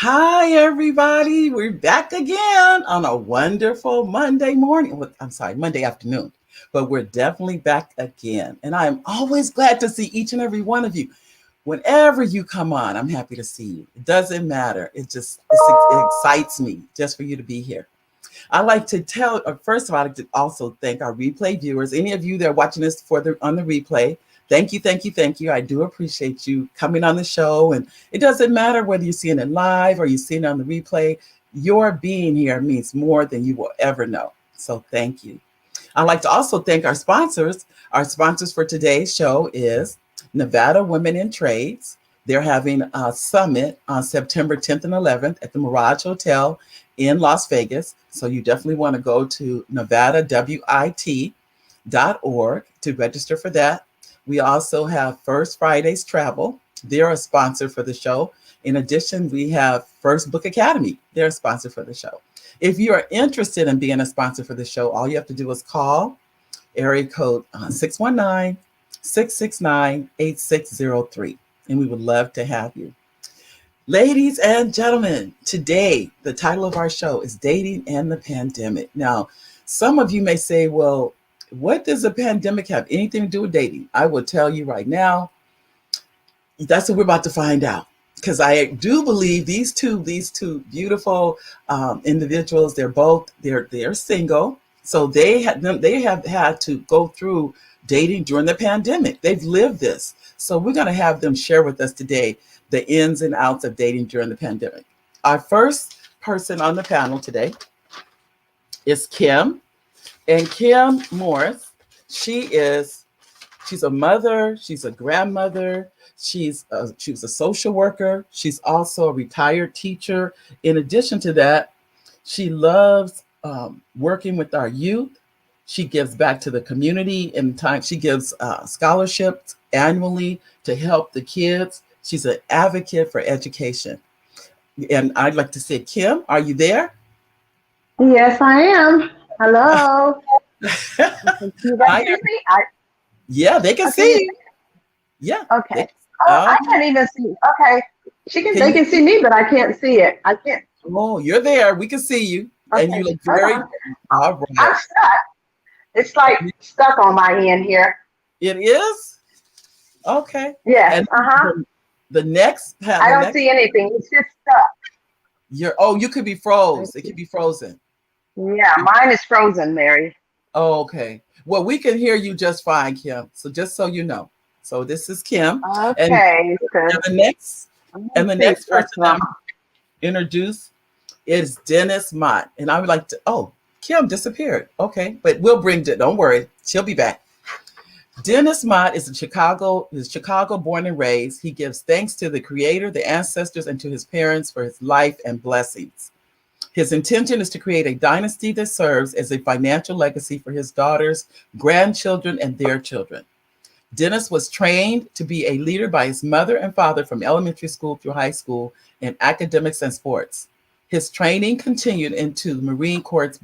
Hi, everybody. We're back again on a wonderful Monday morning. I'm sorry, Monday afternoon, but we're definitely back again. And I am always glad to see each and every one of you. Whenever you come on, I'm happy to see you. It doesn't matter. It excites me just for you to be here. I like to first of all, I'd like to also thank our replay viewers. Any of you that are watching this on the replay, thank you, thank you, thank you. I do appreciate you coming on the show. And it doesn't matter whether you're seeing it live or you're seeing it on the replay. Your being here means more than you will ever know. So thank you. I'd like to also thank our sponsors. Our sponsors for today's show is Nevada Women in Trades. They're having a summit on September 10th and 11th at the Mirage Hotel in Las Vegas. So you definitely want to go to nevadawit.org to register for that. We also have First Fridays Travel. They're a sponsor for the show. In addition, we have First Book Academy. They're a sponsor for the show. If you are interested in being a sponsor for the show, all you have to do is call area code 619-669-8603. And we would love to have you. Ladies and gentlemen, today, the title of our show is Dating and the Pandemic. Now, some of you may say, well, what does the pandemic have anything to do with dating? I will tell you right now, that's what we're about to find out. Because I do believe these two beautiful individuals, they're single. So they have had to go through dating during the pandemic. They've lived this. So we're going to have them share with us today the ins and outs of dating during the pandemic. Our first person on the panel today is Kem. And Kem Morris, she's a mother, she's a grandmother, she was a social worker, she's also a retired teacher. In addition to that, she loves working with our youth. She gives back to the community in time. She gives scholarships annually to help the kids. She's an advocate for education. And I'd like to say, Kem, are you there? Yes, I am. Hello. Can you guys Hi, see me? yeah, they can Okay. see you. Yeah. Okay. They, Oh, uh, I can't even see. Okay. can They you? can see me, but I can't see it. I can't. Oh, you're there. We can see you. And you Okay. look Hold very on. all I'm right. stuck. It's like stuck on my end here. It is? Okay. Yes. And Uh-huh. the next I the don't next see anything. It's just stuck. you could be Let me froze. It see. could be frozen. Yeah, mine is frozen, Mary. Oh, okay. Well, we can hear you just fine, Kim. So just so you know. So this is Kim. And, Okay. and So the next let me and the see next person what's that wrong. I'm introduce is Dennis Mott. And I would like to Kim disappeared. Okay. But we'll bring it. Don't worry. She'll be back. Dennis Mott is Chicago born and raised. He gives thanks to the creator, the ancestors, and to his parents for his life and blessings. His intention is to create a dynasty that serves as a financial legacy for his daughters, grandchildren, and their children. Dennis was trained to be a leader by his mother and father from elementary school through high school in academics and sports. His training continued into the Marine Corps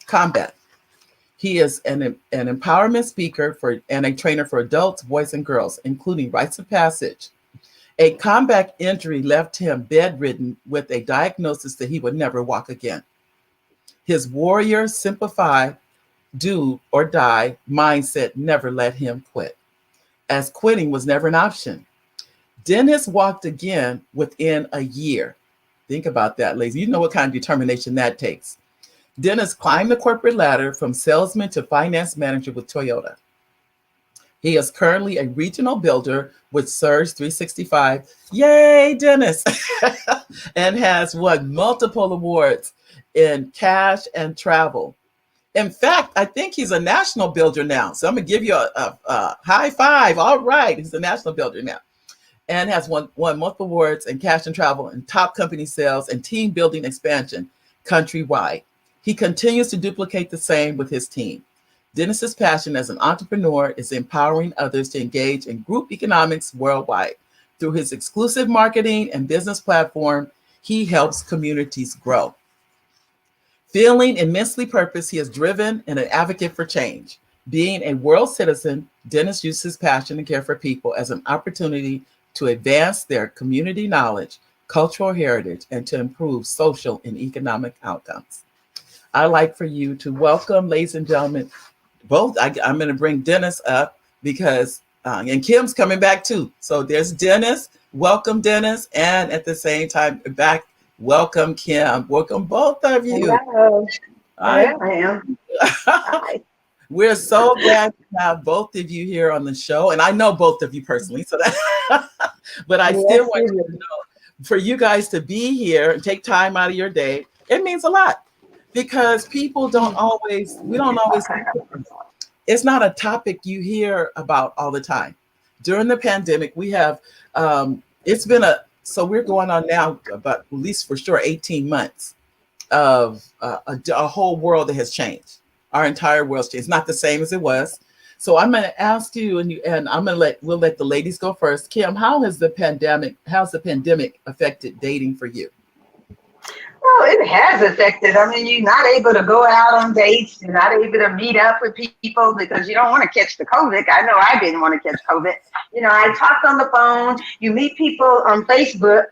combat. He is an empowerment speaker and a trainer for adults, boys, and girls, including rites of passage. A combat injury left him bedridden with a diagnosis that he would never walk again. His warrior, simplify, do or die mindset never let him quit, as quitting was never an option. Dennis walked again within a year. Think about that, ladies. You know what kind of determination that takes. Dennis climbed the corporate ladder from salesman to finance manager with Toyota. He is currently a regional builder with Surge 365. Yay, Dennis! And has won multiple awards in cash and travel. In fact, I think he's a national builder now. So I'm going to give you a high five. All right. He's a national builder now and has won multiple awards in cash and travel and top company sales and team building expansion countrywide. He continues to duplicate the same with his team. Dennis's passion as an entrepreneur is empowering others to engage in group economics worldwide. Through his exclusive marketing and business platform, he helps communities grow. Feeling immensely purpose, he is driven and an advocate for change. Being a world citizen, Dennis uses his passion and care for people as an opportunity to advance their community knowledge, cultural heritage, and to improve social and economic outcomes. I'd like for you to welcome, ladies and gentlemen, both. I'm going to bring Dennis up because, and Kim's coming back too. So there's Dennis. Welcome, Dennis. And at the same time, back, welcome, Kim. Welcome, both of you. Hello. I, I am. Hi. we're so glad to have both of you here on the show. And I know both of you personally, so that, but I still Yes, want you you to do. know, for you guys to be here and take time out of your day, it means a lot because people don't always, we don't always, it's not a topic you hear about all the time. During the pandemic, we have, it's been so we're going on now about at least for sure 18 months of a whole world that has changed. Our entire world's changed. It's not the same as it was. So I'm going to ask you, and I'm going to we'll let the ladies go first. Kim, how's the pandemic affected dating for you? Well, it has affected. I mean, you're not able to go out on dates. You're not able to meet up with people because you don't want to catch the COVID. I know I didn't want to catch COVID. I talked on the phone. You meet people on Facebook,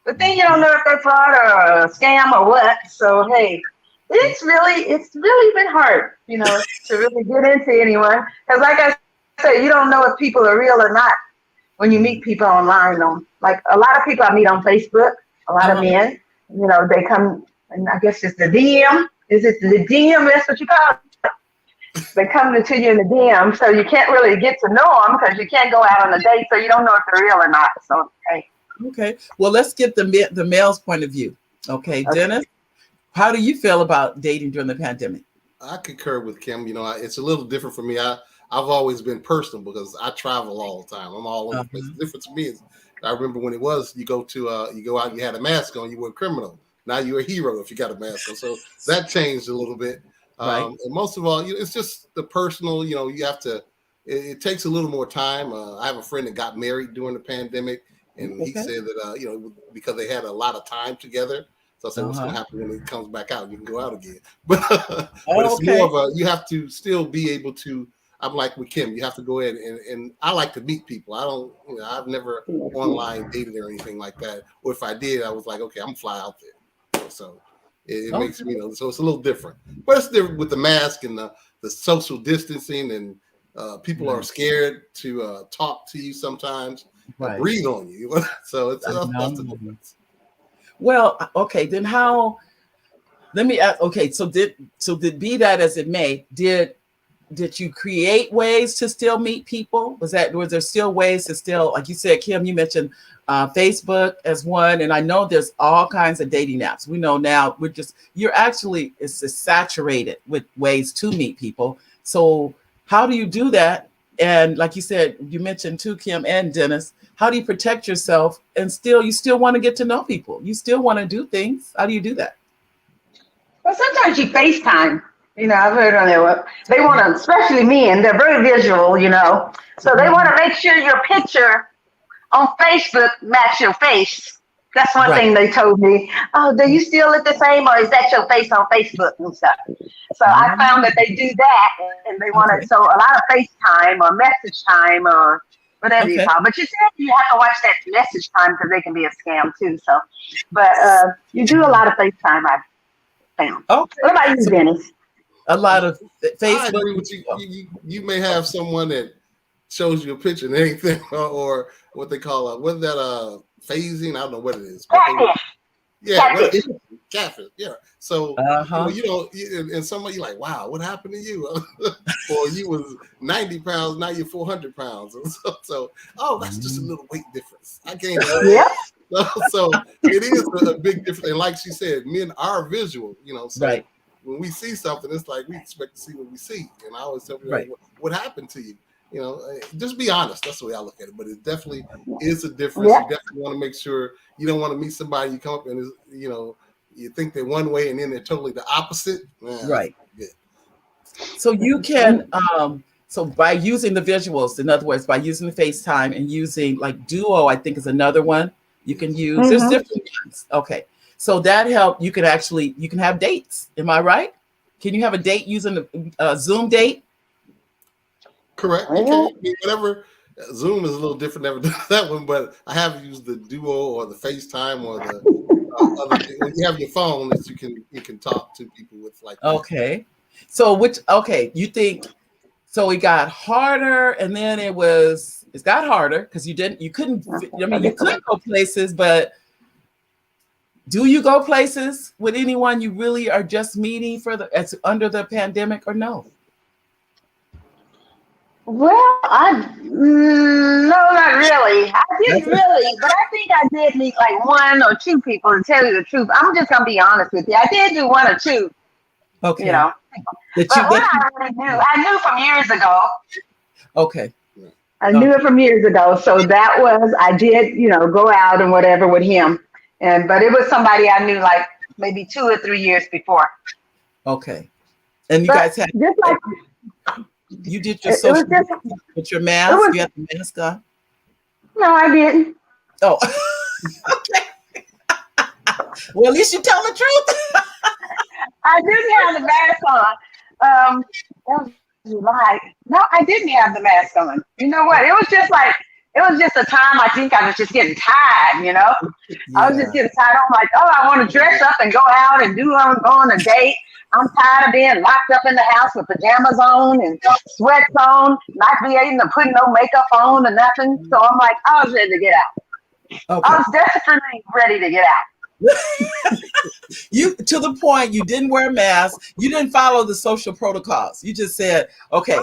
but then you don't know if they're fraud or a scam or what. So, hey, it's really been hard, to really get into anyone. Because like I said, you don't know if people are real or not when you meet people online. Like a lot of people I meet on Facebook, a lot of men. They come, and I guess it's the DM. Is it the DM? That's what you call it. They come to you in the DM, so you can't really get to know them because you can't go out on a date, so you don't know if they're real or not. So, hey. Okay. Well, let's get the male's point of view. Okay, Dennis, how do you feel about dating during the pandemic? I concur with Kim. It's a little different for me. I've always been personal because I travel all the time. I'm all over the place. The difference to me is I remember when it was you go out, you had a mask on, you were a criminal. Now you're a hero if you got a mask on. So that changed a little bit. Right. And most of all, it's just the personal. You have to. It takes a little more time. I have a friend that got married during the pandemic, and he said that because they had a lot of time together. So I said, what's going to happen when it comes back out? You can go out again. But it's more of you have to still be able to. I'm like with Kim, you have to go in and I like to meet people. I've never online dated or anything like that. Or if I did, I was like, okay, I'm gonna fly out there. So it makes me, so it's a little different. But it's different with the mask and the social distancing and people are scared to talk to you sometimes, breathe on you. So that's the difference. Well, okay, then let me ask, okay, so did be that as it may, did you create ways to still meet people? Was there still ways to still, like you said, Kim, you mentioned Facebook as one, and I know there's all kinds of dating apps. We know now it's saturated with ways to meet people. So how do you do that? And like you said, you mentioned too, Kim and Dennis, how do you protect yourself and you still want to get to know people? You still want to do things. How do you do that? Well, sometimes you FaceTime. I've heard on there. They want to, especially men, they're very visual, So they want to make sure your picture on Facebook match your face. That's one thing they told me. Oh, do you still look the same, or is that your face on Facebook and stuff? So I found that they do that, and they want to. So a lot of FaceTime or message time or whatever you call it. But you said you have to watch that message time because they can be a scam too. So, but you do a lot of FaceTime, I found. Okay. What about you, Dennis? A lot of Facebook. I agree with you. You may have someone that shows you a picture and anything, or what they call phasing. I don't know what it is. Catfish. Yeah. So and somebody you're like, wow, what happened to you? Or you was 90 pounds, now you're 400 pounds. So that's just a little weight difference. I can't. So it is a big difference. And like she said, men are visual. So when we see something, it's like we expect to see what we see. And I always tell people, what happened to you? Just be honest. That's the way I look at it. But it definitely is a difference. You definitely want to make sure you don't want to meet somebody, you come up and you think they're one way and then they're totally the opposite. Man, so you can so by using the visuals, in other words, by using the FaceTime and using like Duo, I think is another one you can use. There's different ones. Okay. So that help. You can have dates. Am I right? Can you have a date using a Zoom date? Correct. You can whatever. Zoom is a little different. Never done that one, but I have used the Duo or the FaceTime or the other thing. When you have your phone, that you can talk to people with like. Okay. So you think so it got harder and then it got harder because you couldn't you could go places, but do you go places with anyone you really are just meeting under the pandemic or no? Well, no, not really. I didn't really, but I think I did meet like one or two people, to tell you the truth. I'm just gonna be honest with you. I did do one or two. Okay. You know. But what I already knew, I knew from years ago. Okay. I knew it from years ago. So I did, go out and whatever with him. But it was somebody I knew like maybe 2 or 3 years before. Okay. And you guys had just like you did your social with your mask? You had the mask on? No, I didn't. Oh. Okay. Well, at least you tell the truth. I didn't have the mask on. That was July. No, I didn't have the mask on. You know what? It was just a time I think I was just getting tired, Yeah. I was just getting tired. I'm like, I want to dress up and go out and go on a date. I'm tired of being locked up in the house with pajamas on and sweats on, not being able to put no makeup on or nothing. So I'm like, I was ready to get out. Okay. I was desperately ready to get out. You to the point you didn't wear a mask, you didn't follow the social protocols. You just said, okay,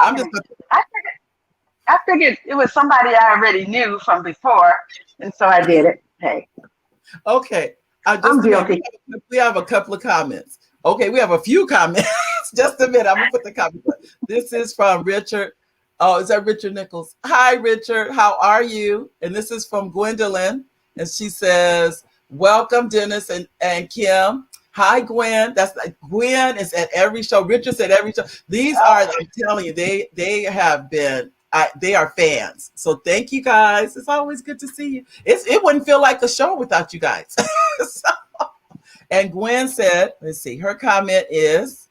I figured it was somebody I already knew from before, and so I did it. Hey. Okay. I'm guilty. We have a couple of comments. Okay, we have a few comments. Just a minute. I'm gonna put the comments. This is from Richard. Oh, is that Richard Nichols? Hi, Richard. How are you? And this is from Gwendolyn. And she says, welcome, Dennis and Kim. Hi, Gwen. Gwen is at every show. Richard's at every show. These are, I'm telling you, they have been, they are fans. So thank you guys. It's always good to see you. It wouldn't feel like a show without you guys. And Gwen said, let's see, her comment is,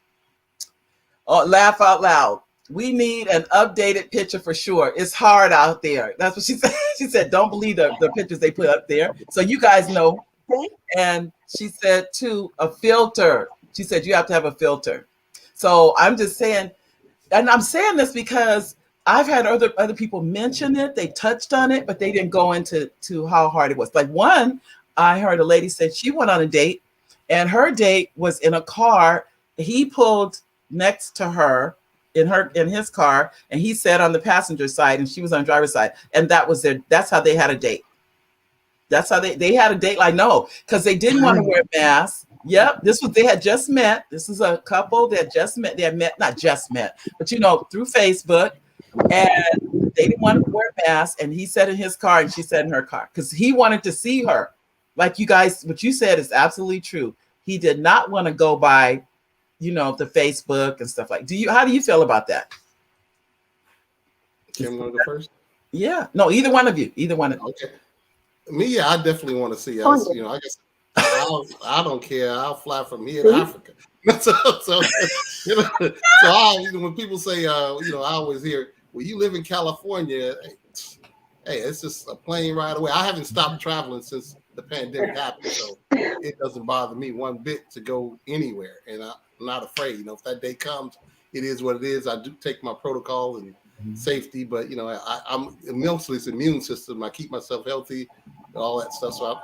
laugh out loud. We need an updated picture for sure. It's hard out there. That's what she said. She said, don't believe the pictures they put up there. So you guys know. And she said, too, a filter. She said, you have to have a filter. So I'm just saying, and I'm saying this because I've had other people mention it. They touched on it, but they didn't go into how hard it was. Like one, I heard a lady say she went on a date and her date was in a car. He pulled next to her in his car, and he sat on the passenger side and she was on the driver's side. And that's how they had a date. That's how they had a date. Like, no, because they didn't want to wear masks. Yep. They had just met. This is a couple that just met. They had met, not just met, but through Facebook. And they didn't want to wear masks. And he sat in his car and she sat in her car because he wanted to see her. Like you guys, what you said is absolutely true. He did not want to go by, the Facebook and stuff like. How do you feel about that? Kim, want to go first? Yeah. No, either one of you. Either one of you. Okay. Me, yeah, I definitely want to see us. I guess I don't care. I'll fly from here to Africa. So when people say, I always hear, well, you live in California. Hey, it's just a plane ride away. I haven't stopped traveling since the pandemic happened, so it doesn't bother me one bit to go anywhere, and I'm not afraid. If that day comes, it is what it is. I do take my protocol and safety, but I'm mostly it's immune system. I keep myself healthy, and all that stuff. So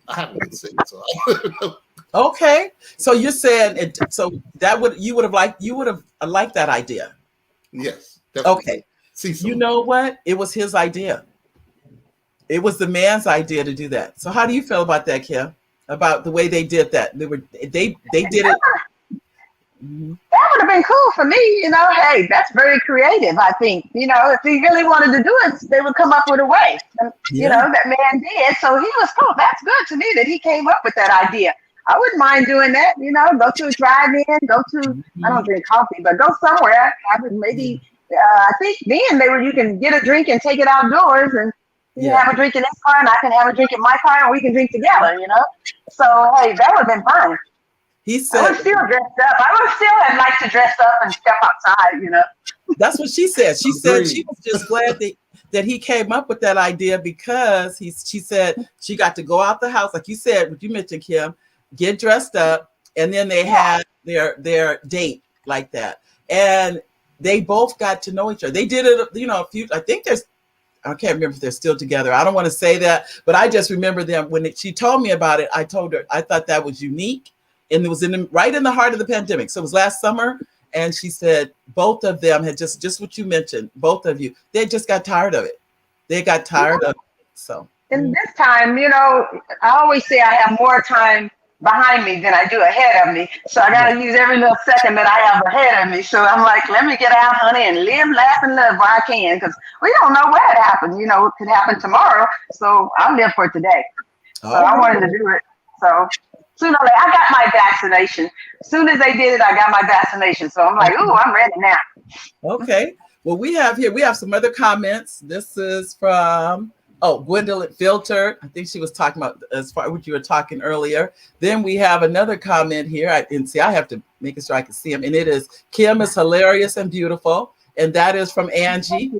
I haven't been sick. So okay, so you're saying it. So you would have liked that idea. Yes, definitely. Okay. You know what? It was his idea. It was the man's idea to do that. So how do you feel about that, Kim? About the way they did that? They did it. That would have been cool for me. Hey, that's very creative. I think. If he really wanted to do it, they would come up with a way. That man did. So he was cool. That's good to me that he came up with that idea. I wouldn't mind doing that. Go to a drive-in. Go to. I don't drink coffee, but go somewhere. I would maybe. I think then you can get a drink and take it outdoors, and you have a drink in his car, and I can have a drink in my car, and we can drink together. So hey, that would have been fun. He said, I was still dressed up. I would still have liked to dress up and step outside. That's what she said. She said she was just glad that he came up with that idea because she said she got to go out the house, like you said, what you mentioned, Kim, get dressed up, and then they had their date like that. And they both got to know each other. They did it, a few, I can't remember if they're still together. I don't want to say that, but I just remember them when she told me about it. I told her I thought that was unique, and it was right in the heart of the pandemic. So it was last summer, and she said both of them had just what you mentioned. Both of you, they just got tired of it. They got tired of it. So. And this time, I always say I have more time behind me than I do ahead of me. So I got to use every little second that I have ahead of me. So I'm like, let me get out, honey, and live, laugh, and love while I can, because we don't know where it happened. It could happen tomorrow. So I'll live for today. So I wanted to do it. So sooner or later, I got my vaccination. As soon as they did it, I got my vaccination. So I'm like, ooh, I'm ready now. Okay. Well, we have some other comments. This is from Gwendolyn Filter. I think she was talking about as far as what you were talking earlier. Then we have another comment here. I have to make sure I can see him. And it is, Kim is hilarious and beautiful. And that is from Angie.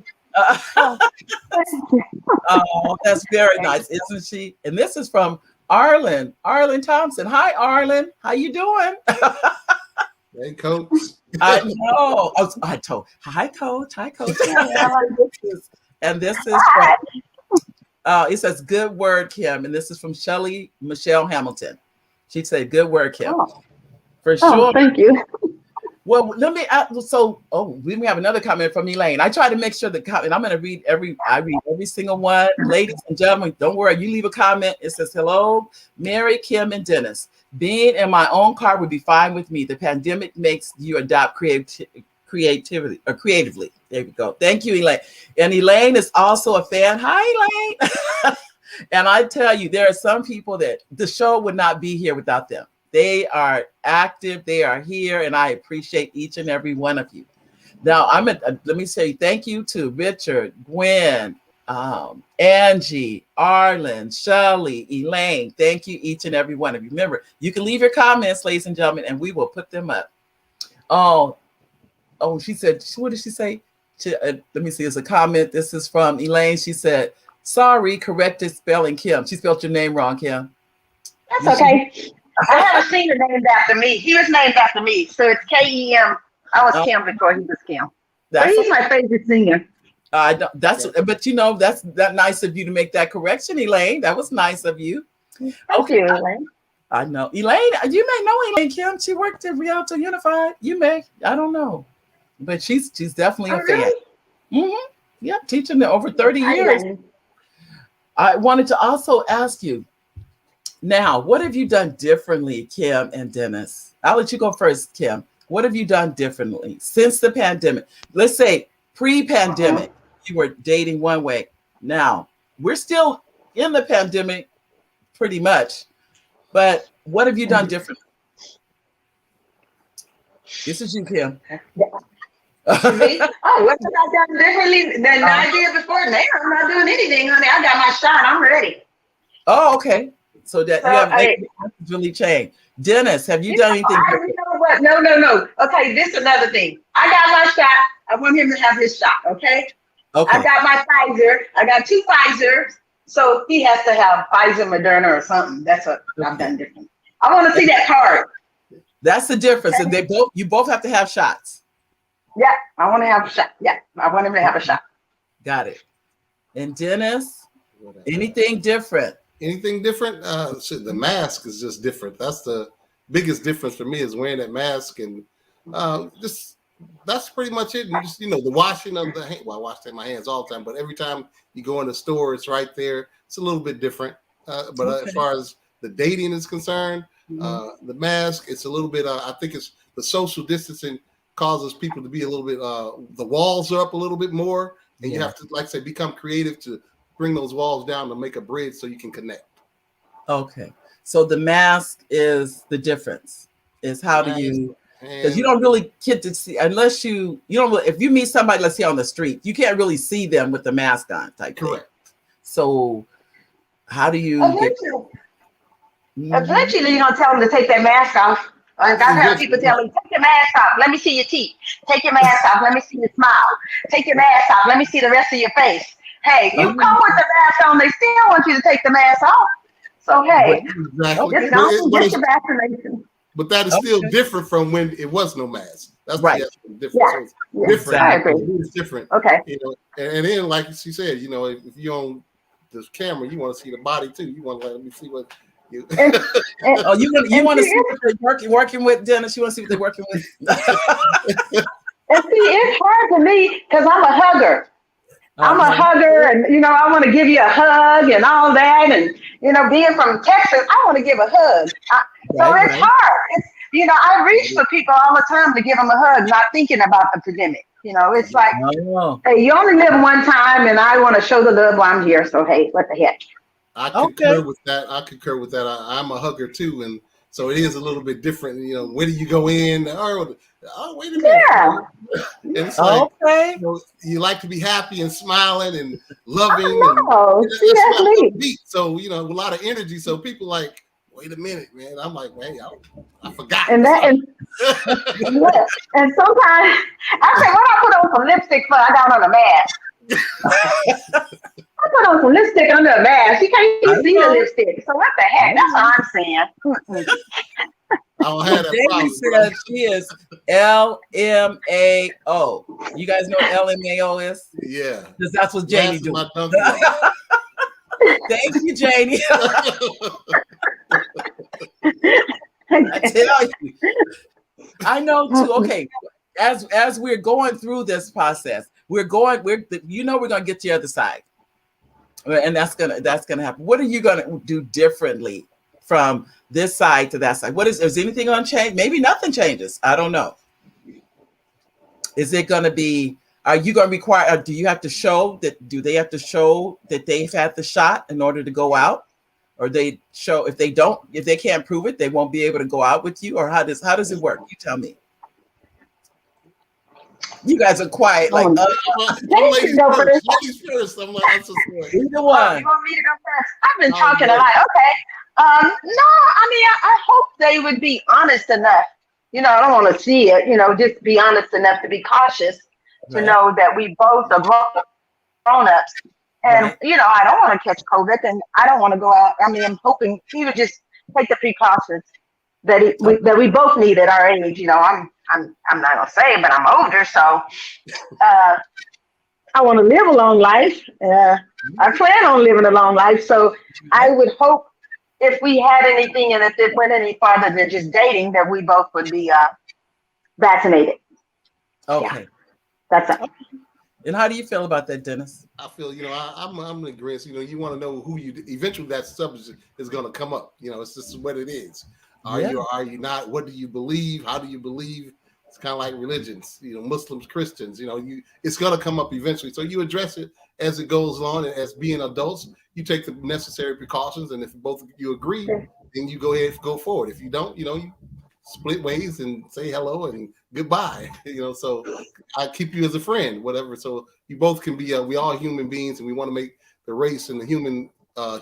Oh, that's very nice, isn't she? And this is from Arlen Thompson. Hi, Arlen. How you doing? Hey, Coach. I know. Hi, Coach. Hi, Coach. And this is from, it says, good word, Kim. And this is from Shelly Michelle Hamilton. She said, good word, Kim. For sure. Thank you. Well, we have another comment from Elaine. I try to make sure the comment, I'm going to read every single one. Ladies and gentlemen, don't worry. You leave a comment. It says, hello, Mary, Kim, and Dennis. Being in my own car would be fine with me. The pandemic makes you adopt creatively. There we go. Thank you, Elaine. And Elaine is also a fan. Hi, Elaine. And I tell you, there are some people that the show would not be here without them. They are active. They are here, and I appreciate each and every one of you. Now, let me say thank you to Richard, Gwen, Angie, Arlen, Shelley, Elaine. Thank you, each and every one of you. Remember, you can leave your comments, ladies and gentlemen, and we will put them up. She said, what did she say? Let me see, it's a comment. This is from Elaine. She said, sorry, corrected spelling, Kim. She spelled your name wrong, Kim. That's okay. I have a senior named after me. He was named after me. So it's K-E-M. I was Kim before he was Kim. But he's my favorite singer. That's nice of you to make that correction, Elaine. That was nice of you. Thank you, Elaine. I know. Elaine, you may know Elaine, Kim. She worked at Rialto Unified. You may. I don't know. But she's definitely a fan. Really? Mm-hmm. Yeah, teaching there over 30 years. I wanted to also ask you, now, what have you done differently, Kim and Dennis? I'll let you go first, Kim. What have you done differently since the pandemic? Let's say pre-pandemic, you were dating one way. Now, we're still in the pandemic pretty much, but what have you done differently? This is you, Kim. What have I done differently than I did before? Now I'm not doing anything, honey. I got my shot. I'm ready. Oh, okay. So you have really changed. Dennis, have you done anything? You know what? No. Okay, this is another thing. I got my shot. I want him to have his shot, okay? I got my Pfizer. I got 2 Pfizers. So he has to have Pfizer, Moderna, or something. That's what I've done different. I want to see that card. That's the difference. And you both have to have shots. Yeah, I want to have a shot. Yeah, I want him to have a shot. Got it. And Dennis, anything different? Anything different? The mask is just different. That's the biggest difference for me, is wearing that mask, and that's pretty much it. And just the washing of the hand. Well, I wash my hands all the time, but every time you go in the store, it's right there. It's a little bit different. As far as the dating is concerned, the mask, it's a little bit. I think it's the social distancing causes people to be a little bit. The walls are up a little bit more, and you have to, like I say, become creative to bring those walls down to make a bridge so you can connect. Okay. So the mask is the difference. Is how do you, because you don't really get to see, unless you don't really, if you meet somebody, let's say on the street, you can't really see them with the mask on type thing. Correct. So how do you eventually you're gonna tell them to take their mask off. Like I've heard people tell me, take your mask off, let me see your teeth. Take your mask off, let me see your smile. Take your mask off, let me see the rest of your face. Hey, you come with the mask on, they still want you to take the mask off. So hey, exactly. just don't get your vaccination. But that is still different from when it was no mask. That's right. The difference. Yeah. So it's different. I agree. It's different. Okay. You know, and then like she said, you know, if you're on this camera, you want to see the body too. You want to let me see what you. And you want to see what they're working with, Dennis? You want to see what they're working with? And see, it's hard to me because I'm a hugger. I'm a hugger, and you know, I want to give you a hug and all that, and you know, being from Texas, I want to give a hug. So it's hard. It's, you know, I reach for people all the time to give them a hug, not thinking about the pandemic. You know, it's like, hey, you only live one time, and I want to show the love while I'm here. So hey, what the heck? I concur with that. I'm a hugger too, and so it is a little bit different. You know, where do you go in? Oh, wait a minute. Yeah. And it's like, you know, you like to be happy and smiling and loving. That's me. So, you know, a lot of energy. So people like, wait a minute, man. I'm like, man, I forgot. And sometimes I say, what I put on some lipstick for? I got on a mask. I put on some lipstick under a mask. You can't even see the lipstick. So what the heck? That's what I'm saying. I don't have that problem. Said she is LMAO. You guys know what LMAO is? Yeah. Because that's what Janie do. Thank you, Janie. I tell you. I know too. Okay. As we're going through this process, we're going to get to the other side. And that's gonna happen. What are you gonna do differently from this side to that side? Is anything gonna change? Maybe nothing changes. I don't know. Is it gonna be? Are you gonna require? Do you have to show that? Do they have to show that they've had the shot in order to go out? Or they show if they can't prove it, they won't be able to go out with you? Or how does it work? You tell me. You guys are quiet. Like ladies first. I'm like, I'm so sorry. Either one. You want me to go first? I've been talking a lot. Okay. No, I mean, I hope they would be honest enough. You know, I don't want to see it. You know, just be honest enough to be cautious to know that we both are grown-ups. And, you know, I don't want to catch COVID and I don't want to go out. I mean, I'm hoping he would just take the precautions that we both need at our age. You know, I'm not going to say it, but I'm older. So I want to live a long life. I plan on living a long life. So I would hope if we had anything and if it went any farther than just dating, that we both would be vaccinated. Okay. Yeah, that's it. And how do you feel about that, Dennis? I feel, you know, I'm in agreement. You know, you want to know who eventually that subject is going to come up. You know, it's just what it is. Are you or are you not? What do you believe? How do you believe? It's kind of like religions, you know, Muslims, Christians, you know, it's going to come up eventually. So you address it as it goes on, and as being adults, you take the necessary precautions. And if both of you agree, then you go ahead and go forward. If you don't, you know, you split ways and say hello and goodbye, you know, so I keep you as a friend, whatever. So you both can be, we all human beings and we want to make the race and the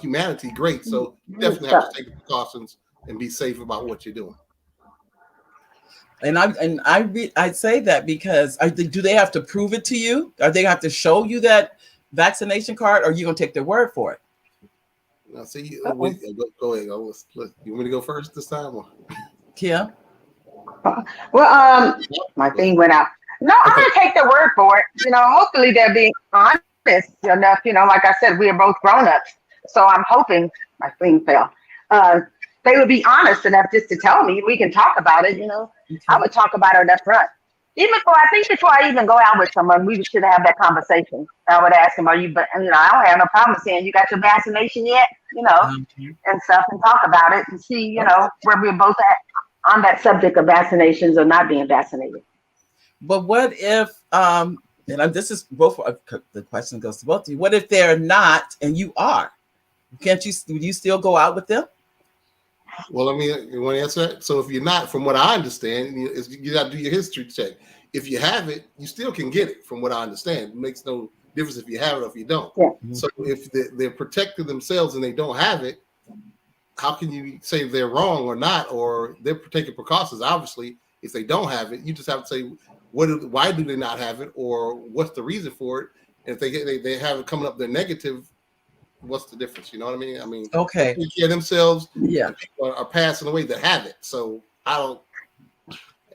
humanity great. So you definitely have to take the precautions and be safe about what you're doing. And I say that because do they have to prove it to you? Are they have to show you that vaccination card, or are you gonna take their word for it? Now, see, go ahead. You want me to go first this time? Or? Kim? Well, my thing went out. No, I'm gonna take their word for it. You know, hopefully they're being honest enough. You know, like I said, we are both grown-ups, so I'm hoping my thing fell. They would be honest enough just to tell me. We can talk about it. You know, I would talk about it up front. Before I even go out with someone, we should have that conversation. I would ask them, "Are you?" But you know, I don't have no problem saying, "You got your vaccination yet?" You know, and stuff, and talk about it and see, you know, where we're both at on that subject of vaccinations or not being vaccinated. But what if, and this is both, the question goes to both of you. What if they're not and you are? Would you still go out with them? Well, I mean, you want to answer that? So if you're not, from what I understand, you got to do your history check. If you have it, you still can get it, from what I understand. It makes no difference if you have it or if you don't. Yeah. So if they're protecting themselves and they don't have it, how can you say they're wrong or not, or they're taking precautions? Obviously, if they don't have it, you just have to say, why do they not have it, or what's the reason for it? And if they have it coming up, they're negative. What's the difference? You know what I mean? I mean, Okay. they take care of themselves. Yeah. And people are passing away that have it. So I don't.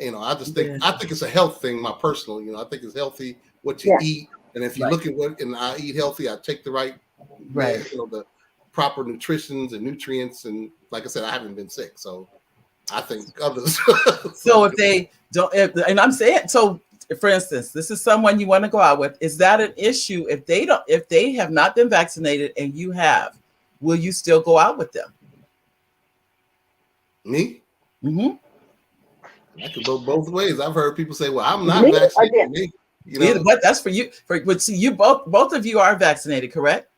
I just think I think it's a health thing. My personal. I think it's healthy what you eat, and if you look at what and I eat healthy, I take the right. The proper nutritions and nutrients, and like I said, I haven't been sick, so I think others. So if they don't, and I'm saying, so for instance, this is someone you want to go out with. Is that an issue if they have not been vaccinated and you have? Will you still go out with them? Me? Mm-hmm. I could go both ways. I've heard people say, "Well, I'm not vaccinated." But that's for you. But see, you both of you are vaccinated, correct?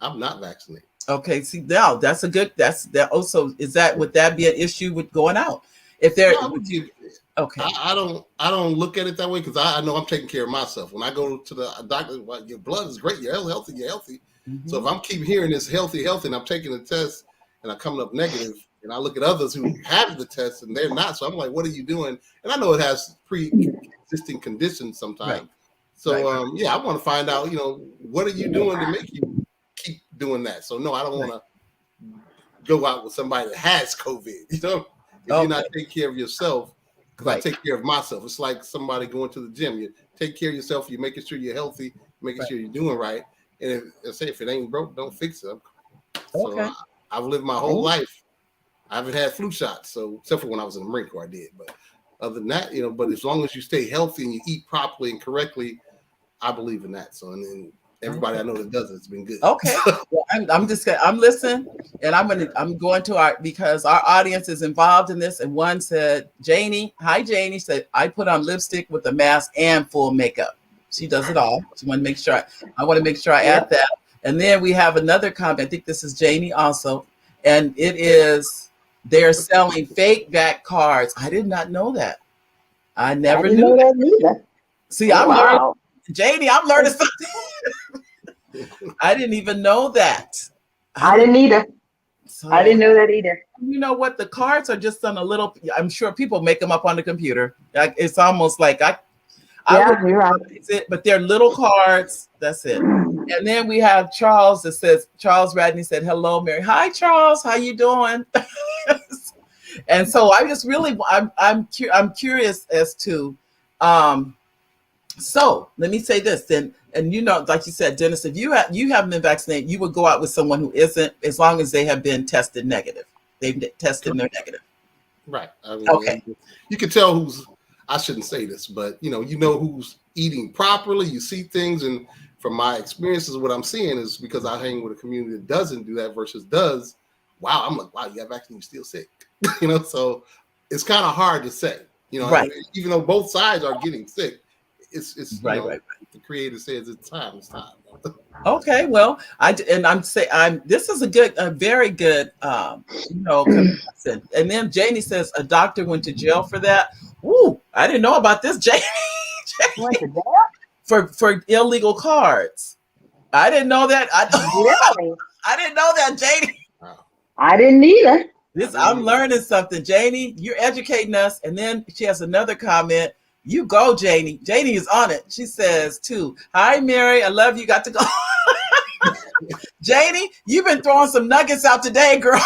I'm not vaccinated. Okay, see now that's a good. That also would that be an issue with going out if they're okay? I don't look at it that way because I know I'm taking care of myself. When I go to the doctor, well, your blood is great, you're healthy, Mm-hmm. So if I'm keep hearing this healthy, and I'm taking the test and I'm coming up negative, and I look at others who have the test and they're not, so I'm like, what are you doing? And I know it has pre-existing conditions sometimes. Right. So I want to find out, what are you doing to make you keep doing that? So no, I don't want to go out with somebody that has COVID. If you're not taking care of yourself, because I take care of myself. It's like somebody going to the gym. You take care of yourself. You're making sure you're healthy, making sure you're doing right. And if it ain't broke, don't fix it. So I've lived my whole life. I haven't had flu shots, so except for when I was in the Marine Corps, I did. But other than that, but as long as you stay healthy and you eat properly and correctly, I believe in that. So, and then everybody I know that does it's been good. Okay, well, I'm listening, and I'm going to because our audience is involved in this. And one said, hi Janie, said I put on lipstick with a mask and full makeup. She does it all. She want to make sure I want to make sure I add that. And then we have another comment. I think this is Janie also, and it is they're selling fake VAC cards. I did not know that. I never knew that either. See, I'm learning. Janie, I'm learning something. I didn't even know that. I didn't either. So, I didn't know that either. You know what? The cards are just on a little. I'm sure people make them up on the computer. It's almost like you're right. But they're little cards. That's it. And then we have Charles that says, Charles Radney said, hello, Mary. Hi, Charles. How you doing? And so I just really, I'm curious as to, so let me say this then, and like you said, Dennis, if you haven't been vaccinated, you would go out with someone who isn't, as long as they have been tested negative. They've tested and they're negative. Right. I mean, okay. You can tell who's, I shouldn't say this, but you know who's eating properly. You see things, and from my experiences, what I'm seeing is because I hang with a community that doesn't do that versus does. Wow, I'm like, wow, you have vaccine, you're still sick. So it's kind of hard to say. Right. Even though both sides are getting sick, it's right. The creator says it's time. Okay, well, this is a very good, comparison. And then Janie says a doctor went to jail for that. Ooh, I didn't know about this, Janie. Went to jail for illegal cards. I didn't know that. I didn't know that, Janie. I didn't either. I'm learning something, Janie. You're educating us. And then she has another comment. You go, Janie. Janie is on it. She says, too, hi, Mary. I love you. Got to go. Janie, you've been throwing some nuggets out today, girl.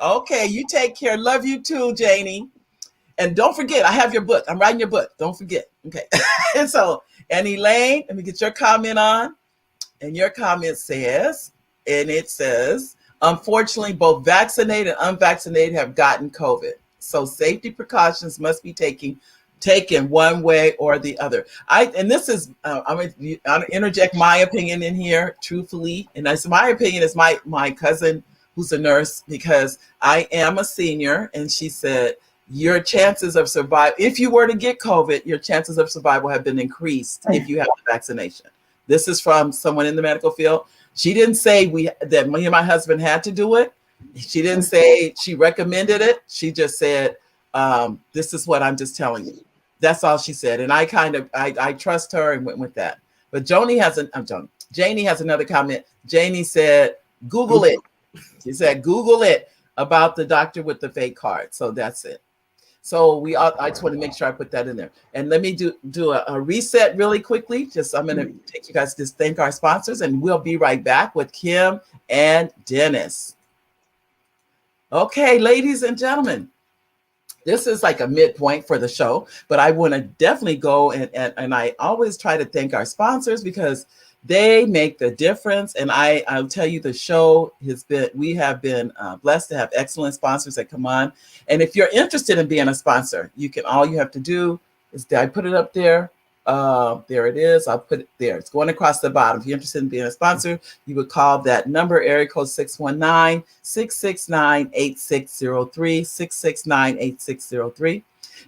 Okay, you take care. Love you too, Janie. And don't forget, I have your book. I'm writing your book. Don't forget. Okay. And Elaine, let me get your comment on. And your comment says, unfortunately, both vaccinated and unvaccinated have gotten COVID. So safety precautions must be taken one way or the other. And this is, I'm going to interject my opinion in here, truthfully. And that's my opinion is my cousin who's a nurse, because I am a senior. And she said, your chances of survival, if you were to get COVID, your chances of survival have been increased if you have the vaccination. This is from someone in the medical field. She didn't say that me and my husband had to do it. She didn't say she recommended it. She just said, this is what I'm just telling you. That's all she said. And I trust her and went with that. But Janie has another comment. Janie said, Google it. She said, Google it about the doctor with the fake card. So that's it. So I just want to make sure I put that in there. And let me do a reset really quickly. Just I'm going to take you guys to just thank our sponsors, and we'll be right back with Kem and Dennis. Okay, ladies and gentlemen, this is like a midpoint for the show, but I want to definitely go and I always try to thank our sponsors because they make the difference. And I'll tell you, the show we have been blessed to have excellent sponsors that come on. And if you're interested in being a sponsor, all you have to do is, I put it up there. There it is. I'll put it there. It's going across the bottom. If you're interested in being a sponsor, you would call that number, area code 619-669-8603, 669-8603.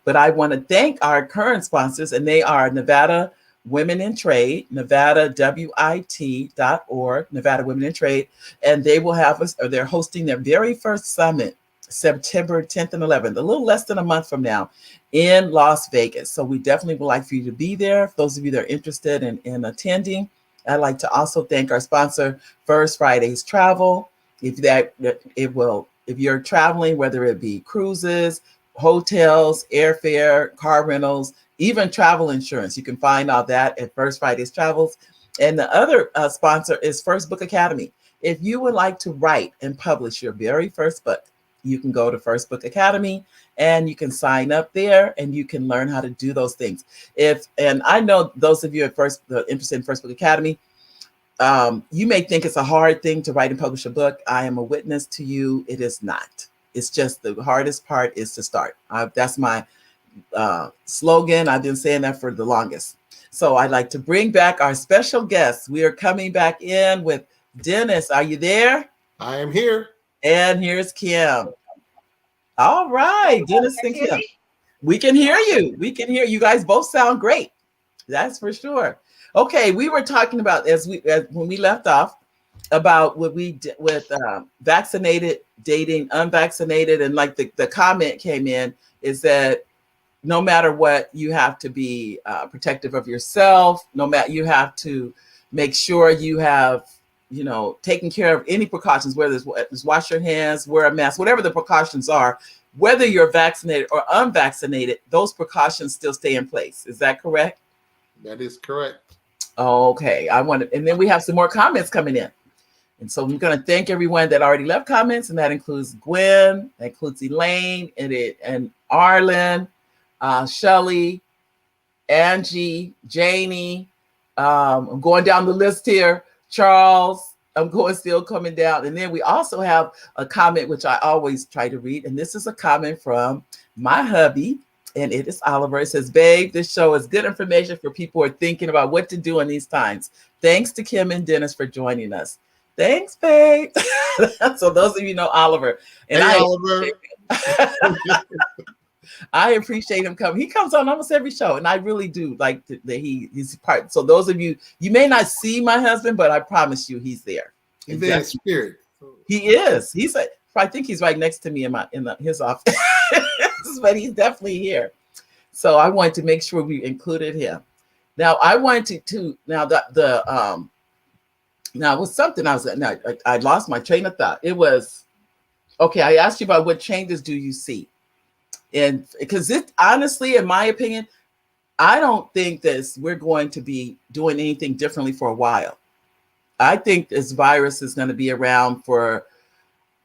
But I want to thank our current sponsors, and they are Nevada Women in Trade, NevadaWIT.org, Nevada Women in Trade, and they will have us, or they're hosting their very first summit, September 10th and 11th, a little less than a month from now, in Las Vegas. So we definitely would like for you to be there. For those of you that are interested in attending, I'd like to also thank our sponsor, First Friday's Travel. If you're traveling, whether it be cruises, hotels, airfare, car rentals, even travel insurance, you can find all that at First Friday's Travels. And the other sponsor is First Book Academy. If you would like to write and publish your very first book, you can go to First Book Academy and you can sign up there and you can learn how to do those things. And I know those of you interested in First Book Academy, you may think it's a hard thing to write and publish a book. I am a witness to you. It is not. It's just the hardest part is to start. That's my slogan. I've been saying that for the longest. So I'd like to bring back our special guests. We are coming back in with Dennis. Are you there? I am here. And here's Kem. All right, Dennis and Kem. We can hear you. We can hear you guys. Both sound great. That's for sure. Okay, we were talking about when we left off about what we did with vaccinated dating, unvaccinated, and like the comment came in is that no matter what, you have to be protective of yourself. You have to make sure you have taking care of any precautions, whether it's wash your hands, wear a mask, whatever the precautions are, whether you're vaccinated or unvaccinated, those precautions still stay in place. Is that correct? That is correct. Okay. And then we have some more comments coming in. And so I'm going to thank everyone that already left comments, and that includes Gwen, that includes Elaine, and Arlen, Shelly, Angie, Janie. I'm going down the list here. Charles, still coming down. And then we also have a comment, which I always try to read. And this is a comment from my hubby, and it is Oliver. It says, babe, this show is good information for people who are thinking about what to do in these times. Thanks to Kem and Dennis for joining us. Thanks, babe. So those of you know Oliver. And hey, Oliver. I appreciate him coming. He comes on almost every show, and I really do like that he's part. So those of you may not see my husband, but I promise you he's there. He's there in spirit. He is. I think he's right next to me in his office, but he's definitely here. So I wanted to make sure we included him. Now I wanted to now it was something I lost my train of thought. It was okay. I asked you about what changes do you see. And because honestly, in my opinion, I don't think we're going to be doing anything differently for a while. I think this virus is going to be around for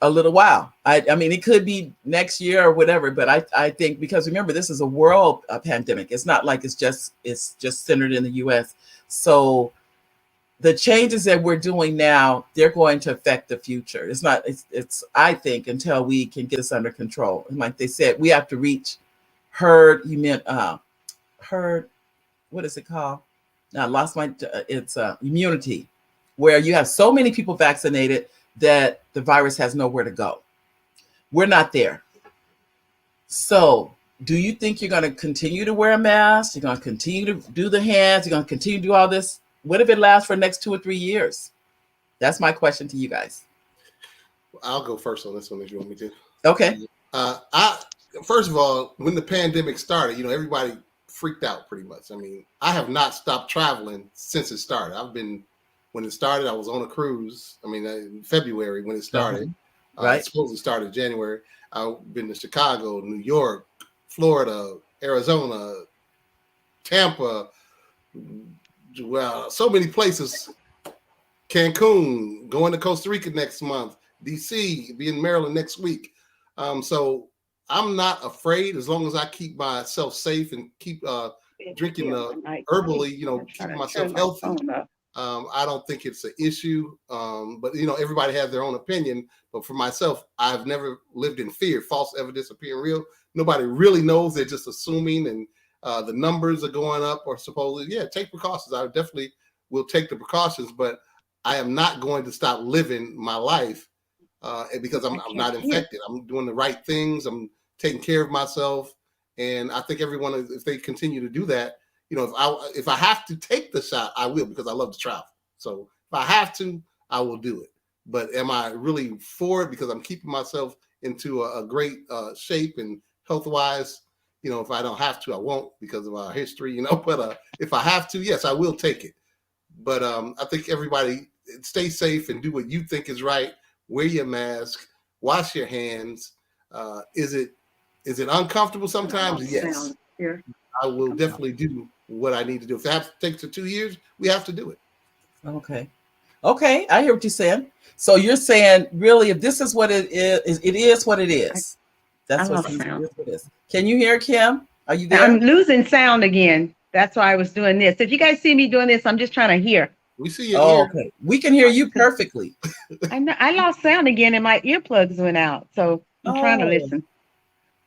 a little while. I mean, it could be next year or whatever, but I think, because remember, this is a world pandemic. It's not like it's just centered in the US. So the changes that we're doing now, they're going to affect the future. It's I think, until we can get this under control. And like they said, we have to reach herd, what is it called? Now I lost it's immunity, where you have so many people vaccinated that the virus has nowhere to go. We're not there. So do you think you're going to continue to wear a mask? You're going to continue to do the hands? You're going to continue to do all this? What if it lasts for the next 2 or 3 years? That's my question to you guys. I'll go first on this one if you want me to. Okay. First of all, when the pandemic started, everybody freaked out pretty much. I mean, I have not stopped traveling since it started. When it started, I was on a cruise. I mean, in February when it started. Right. It supposedly started in January. I've been to Chicago, New York, Florida, Arizona, Tampa, well, so many places. Cancun, going to Costa Rica next month, DC, be in Maryland next week. So I'm not afraid as long as I keep myself safe and keep drinking herbally, keeping myself healthy. I don't think it's an issue. But everybody has their own opinion. But for myself, I've never lived in fear. False evidence appearing real. Nobody really knows. They're just assuming, and the numbers are going up, or supposedly, take precautions. I definitely will take the precautions, but I am not going to stop living my life because I'm not infected. I'm doing the right things. I'm taking care of myself. And I think everyone, if they continue to do that, if I have to take the shot, I will, because I love to travel. So if I have to, I will do it. But am I really for it because I'm keeping myself into a great shape and health-wise? If I don't have to, I won't because of our history, But if I have to, yes, I will take it. But I think everybody stay safe and do what you think is right. Wear your mask, wash your hands. Is it uncomfortable sometimes? Yes. I will definitely do what I need to do. If it has to take to 2 years, we have to do it. Okay, I hear what you're saying. So you're saying, really, if this is what it is what it is. That's what it is. Can you hear, Kim? Are you there? I'm losing sound again. That's why I was doing this. If you guys see me doing this, I'm just trying to hear. We see you. Okay. We can hear you perfectly. I lost sound again and my earplugs went out. So I'm trying to listen.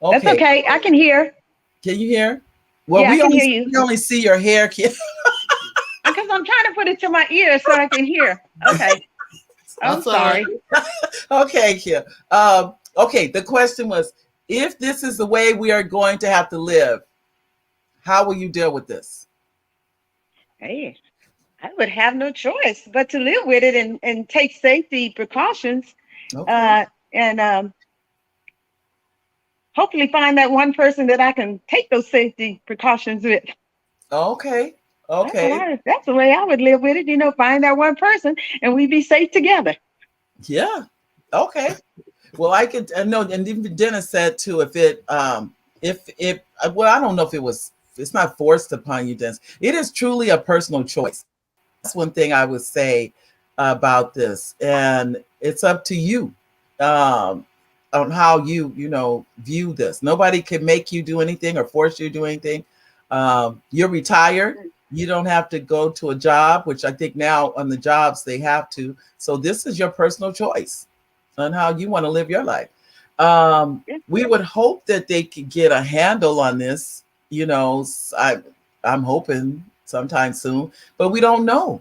Okay. That's okay. I can hear. Can you hear? Well, I can hear you. We only see your hair, Kim. Because I'm trying to put it to my ear so I can hear. Okay. I'm sorry. Okay, Kim. Okay, the question was, if this is the way we are going to have to live, how will you deal with this? Hey, I would have no choice but to live with it and take safety precautions. Okay. And hopefully find that one person that I can take those safety precautions with. Okay. That's the way I would live with it. Find that one person and we'd be safe together. Yeah. Okay. Well, I know, and even Dennis said too, well, I don't know if it's not forced upon you, Dennis. It is truly a personal choice. That's one thing I would say about this, and it's up to you on how you view this. Nobody can make you do anything or force you to do anything. You're retired. You don't have to go to a job, which I think now on the jobs they have to. So this is your personal choice on how you want to live your life. We would hope that they could get a handle on this. I'm hoping sometime soon, but we don't know.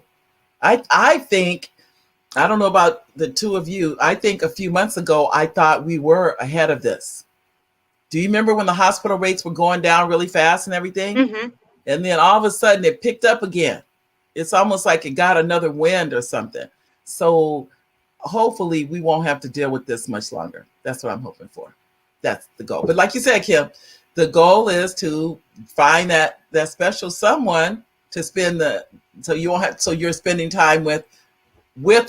I think, I don't know about the two of you. I think a few months ago, I thought we were ahead of this. Do you remember when the hospital rates were going down really fast and everything? Mm-hmm. And then all of a sudden it picked up again. It's almost like it got another wind or something. So hopefully we won't have to deal with this much longer. That's what I'm hoping for. That's the goal. But like you said, Kim, the goal is to find that special someone to spend so you're spending time with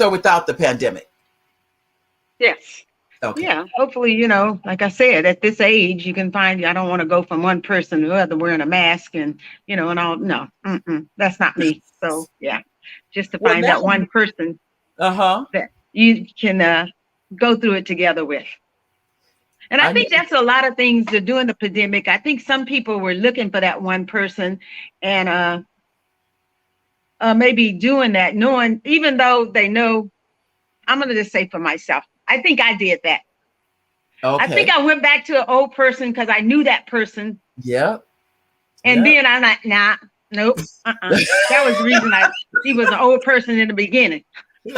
or without the pandemic. Yes. Okay. Yeah. Hopefully, like I said, at this age, you can find, I don't want to go from one person to the other wearing a mask and all. No, that's not me. So yeah, just to find that one person that you can go through it together with. And I think that's a lot of things during the pandemic. I think some people were looking for that one person and maybe doing that, knowing, even though they know, I'm going to just say for myself, I think I did that. Okay. I think I went back to an old person because I knew that person. Yeah. And then I'm like, nah, nope. That was the reason he was an old person in the beginning. And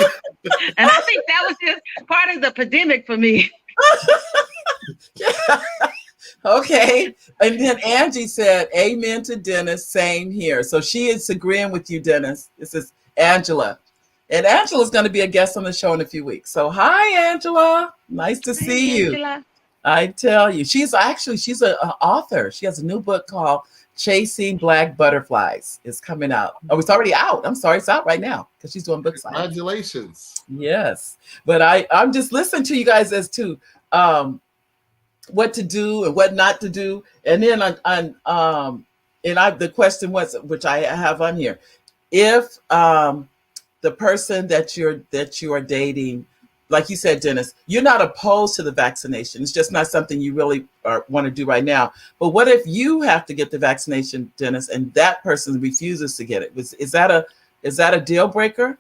I think that was just part of the pandemic for me. Okay. And then Angie said, amen to Dennis. Same here. So she is agreeing with you, Dennis. This is Angela. And Angela's going to be a guest on the show in a few weeks. So hi, Angela. Nice to see you. Angela. I tell you, she's an author. She has a new book called Chasing Black Butterflies. It's coming out. Oh, it's already out. I'm sorry. It's out right now because she's doing book signing. Congratulations. Yes. But I'm just listening to you guys as to what to do and what not to do. And then the question was, which I have on here, if the person that you are dating, like you said, Dennis, you're not opposed to the vaccination. It's just not something you really want to do right now. But what if you have to get the vaccination, Dennis, and that person refuses to get it? Is that a deal breaker?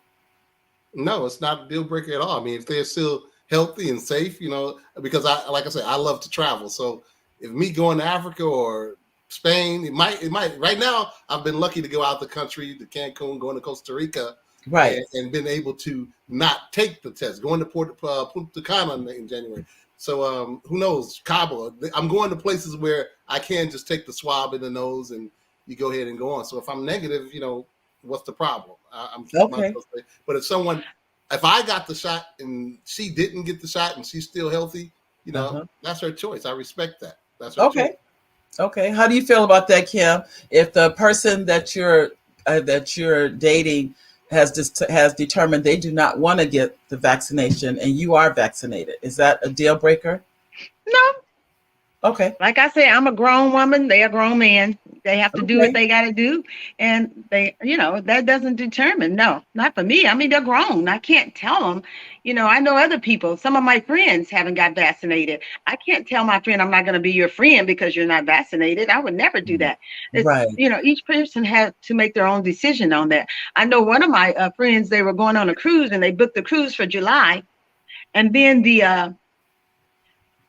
No, it's not a deal breaker at all. I mean, if they're still healthy and safe, because like I said, I love to travel. So if me going to Africa or Spain, it might right now, I've been lucky to go out the country to Cancun, going to Costa Rica, right, and been able to not take the test, going to Punta Cana in January. So who knows, Cabo. I'm going to places where I can just take the swab in the nose and you go ahead and go on. So if I'm negative, what's the problem? I'm okay. But if I got the shot and she didn't get the shot and she's still healthy, that's her choice. I respect that. That's her choice. Okay. How do you feel about that, Kim? If the person that you're dating has determined they do not want to get the vaccination and you are vaccinated, is that a deal breaker? No. Okay. Like I said, I'm a grown woman. They're a grown man. They have to do what they got to do. And that doesn't determine. No, not for me. I mean, they're grown. I can't tell them. I know other people. Some of my friends haven't got vaccinated. I can't tell my friend I'm not going to be your friend because you're not vaccinated. I would never do that. It's, right. Each person has to make their own decision on that. I know one of my friends, they were going on a cruise and they booked the cruise for July. And then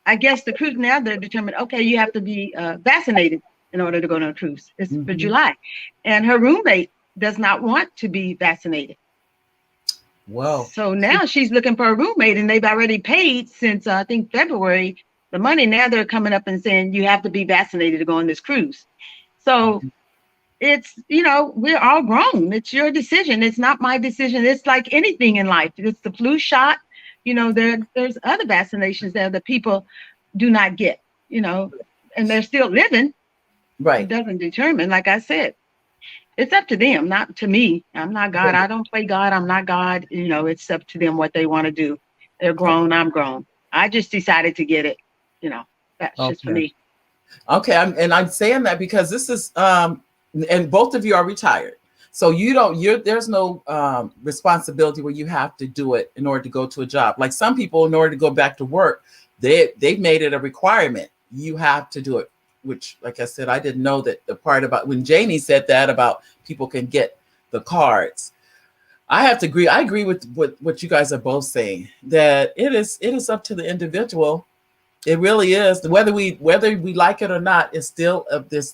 I guess the cruise now, they're determined, okay, you have to be vaccinated in order to go on a cruise. It's for July. And her roommate does not want to be vaccinated. Wow. So now she's looking for a roommate and they've already paid since, I think, February, the money. Now they're coming up and saying, you have to be vaccinated to go on this cruise. So it's, we're all grown. It's your decision. It's not my decision. It's like anything in life. It's the flu shot. There's other vaccinations that people do not get, and they're still living. Right. It doesn't determine, like I said, it's up to them, not to me. I'm not God. I don't play God. I'm not God. It's up to them what they want to do. They're grown. I'm grown. I just decided to get it. That's just for me. Okay. I'm saying that because this is, and both of you are retired. So there's no responsibility where you have to do it in order to go to a job. Like some people, in order to go back to work, they've made it a requirement. You have to do it, which, like I said, I didn't know that the part about when Janie said that about people can get the cards. I have to agree. I agree with what you guys are both saying, that it is up to the individual. It really is. Whether we like it or not, it's still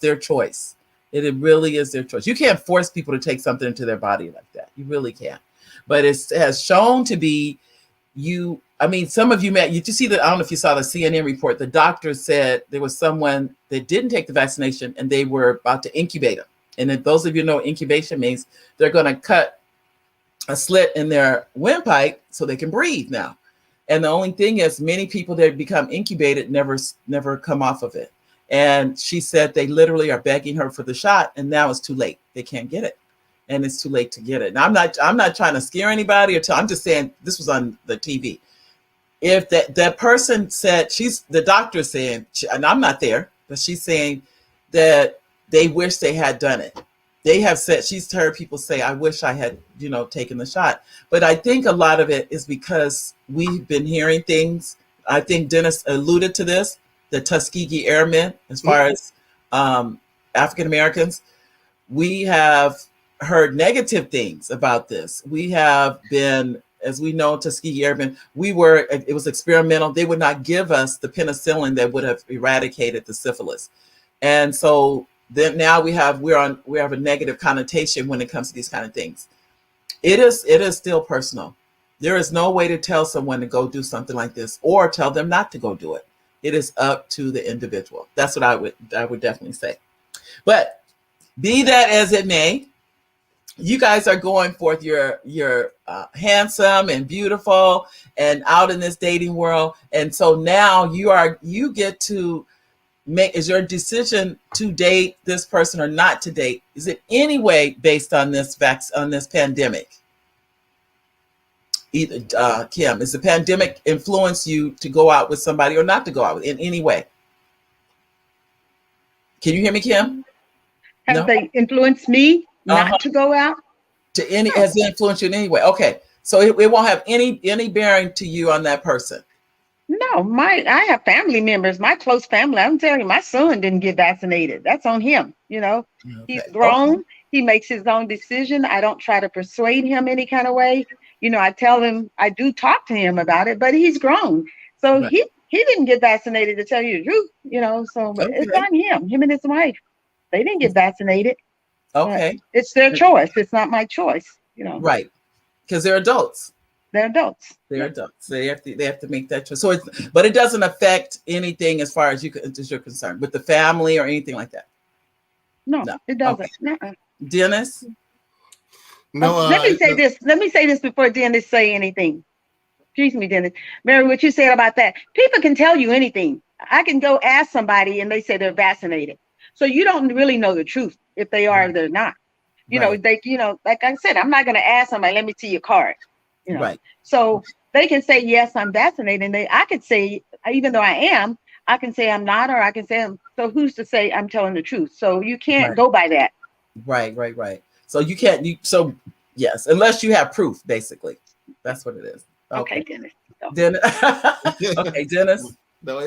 their choice. It really is their choice. You can't force people to take something into their body like that. You really can't. But it has shown to be some of you see that. I don't know if you saw the CNN report. The doctor said there was someone that didn't take the vaccination and they were about to incubate them. And if those of you know what incubation means, they're going to cut a slit in their windpipe so they can breathe now. And the only thing is, many people that become incubated never come off of it. And she said they literally are begging her for the shot, and now it's too late. They can't get it, and it's too late to get it. And I'm not trying to scare anybody I'm just saying this was on the TV. If that person said, the doctor saying, and I'm not there, but she's saying that they wish they had done it. They have said, she's heard people say, I wish I had, taken the shot. But I think a lot of it is because we've been hearing things. I think Dennis alluded to this, the Tuskegee Airmen, as far as African Americans. We have heard negative things about this. We have been, as we know, Tuskegee Airmen, it was experimental. They would not give us the penicillin that would have eradicated the syphilis. And so then now we have a negative connotation when it comes to these kind of things. It is still personal. There is no way to tell someone to go do something like this or tell them not to go do it. It is up to the individual. That's what I would definitely say. But be that as it may, you guys are going forth. You're handsome and beautiful and out in this dating world. And so now you get to make, is your decision to date this person or not to date, is it any way based on this pandemic? Either Kim, is the pandemic influence you to go out with somebody or not to go out in any way? Can you hear me, Kim? Have No. they influenced me Uh-huh. not to go out? To any has it influenced you in any way? Okay, so it won't have any bearing to you on that person. No, I have family members, my close family. I'm telling you, my son didn't get vaccinated. That's on him. He's Okay. grown. He makes his own decision. I don't try to persuade him any kind of way. I tell him, I do talk to him about it, but he's grown. So Right. he didn't get vaccinated, to tell you the truth, so but it's Okay. on him and his wife. They didn't get vaccinated. Okay. It's their choice. It's not my choice, Right. Because they're adults. They're adults. They're adults. They have to make that choice. So but it doesn't affect anything as far as you're concerned with the family or anything like that. No, it doesn't. Okay. Nuh-uh. Dennis? No, let me say this. Let me say this before Dennis say anything. Excuse me, Dennis. Mary, what you said about that. People can tell you anything. I can go ask somebody and they say they're vaccinated. So you don't really know the truth if they are or they're not. Right. Like I said, I'm not going to ask somebody, let me see your card. Right. So they can say, yes, I'm vaccinated. And I could say, even though I am, I can say I'm not, or I can say, so who's to say I'm telling the truth? So you can't go by that. Right. So you can't, yes, unless you have proof, basically. That's what it is. Okay, Dennis. Dennis. Okay, Dennis. No,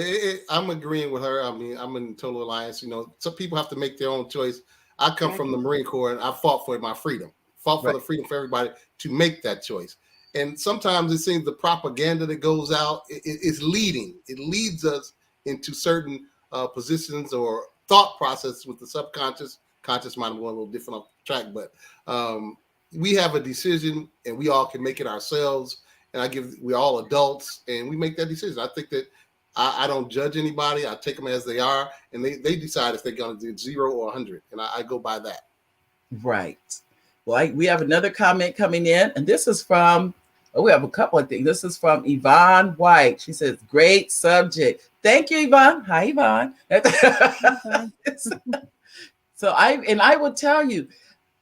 I'm agreeing with her. I mean, I'm in total alliance. Some people have to make their own choice. I come from the Marine Corps and I fought for my freedom, fought for the freedom for everybody to make that choice. And sometimes it seems the propaganda that goes out is leading. It leads us into certain positions or thought process with the subconscious. Conscious mind, I'm going a little different off track, but we have a decision and we all can make it ourselves. And we're all adults and we make that decision. I think that I don't judge anybody. I take them as they are, and they decide if they're going to do 0 or 100, and I go by that. Right. Well, we have another comment coming in, and this is from, we have a couple of things. This is from Yvonne White. She says, great subject. Thank you, Yvonne. Hi, Yvonne. So I will tell you,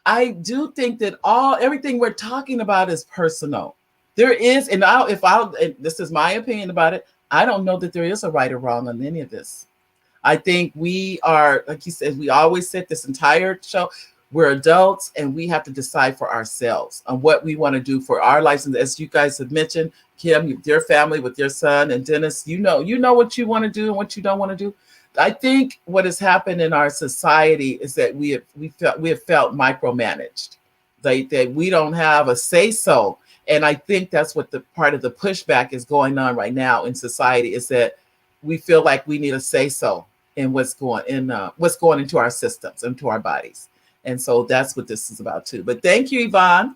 I do think that everything we're talking about is personal. There is, and this is my opinion about it, I don't know that there is a right or wrong on any of this. I think we are, like you said, we always said this entire show, we're adults and we have to decide for ourselves on what we want to do for our lives. And as you guys have mentioned, Kim, your family with your son, and Dennis, you know what you want to do and what you don't want to do. I think what has happened in our society is that we have felt micromanaged, that we don't have a say so. And I think that's what the part of the pushback is going on right now in society, is that we feel like we need a say so in what's going into our systems, into our bodies. And so that's what this is about too. But thank you, Yvonne.